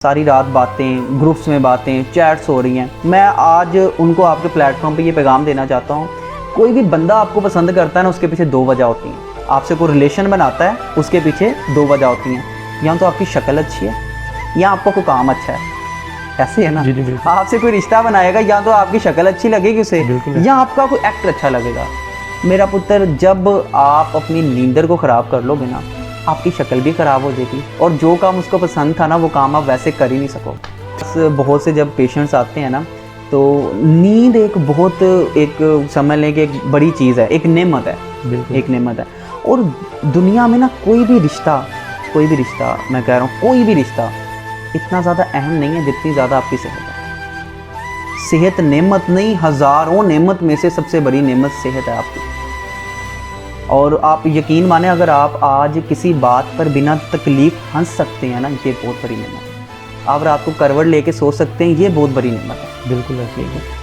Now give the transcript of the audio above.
सारी रात बातें, ग्रुप्स में बातें, चैट्स हो रही हैं। मैं आज उनको आपके प्लेटफॉर्म पे ये पैगाम देना चाहता हूँ, कोई भी बंदा आपको पसंद करता है ना, उसके पीछे दो वजह होती हैं। आपसे कोई रिलेशन बनाता है, उसके पीछे दो वजह होती हैं। या तो आपकी शक्ल अच्छी है या आपका कोई काम अच्छा है, ऐसे है ना। जी, आपसे कोई रिश्ता बनाएगा या तो आपकी शक्ल अच्छी लगेगी उसे, या आपका कोई एक्ट अच्छा लगेगा। मेरा पुत्र, जब आप अपनी नींदर को ख़राब कर लोगे ना, आपकी शक्ल भी ख़राब हो जाएगी और जो काम उसको पसंद था ना, वो काम आप वैसे कर ही नहीं सकोगे। बहुत से जब पेशेंट्स आते हैं ना, तो नींद एक समझ लें कि एक बड़ी चीज़ है, एक नेमत है, एक नेमत है। और दुनिया में ना कोई भी रिश्ता मैं कह रहा हूँ, कोई भी रिश्ता इतना ज़्यादा अहम नहीं है जितनी ज़्यादा आपकी सेहत है। सेहत नेमत नहीं, हज़ारों नेमत में से सबसे बड़ी नेमत सेहत है आपकी। और आप यकीन माने, अगर आप आज किसी बात पर बिना तकलीफ हंस सकते हैं ना, ये बहुत बड़ी नेमत है। आप रात को करवट लेके सो सकते हैं, ये बहुत बड़ी नेमत है। बिल्कुल ऐसे ही है।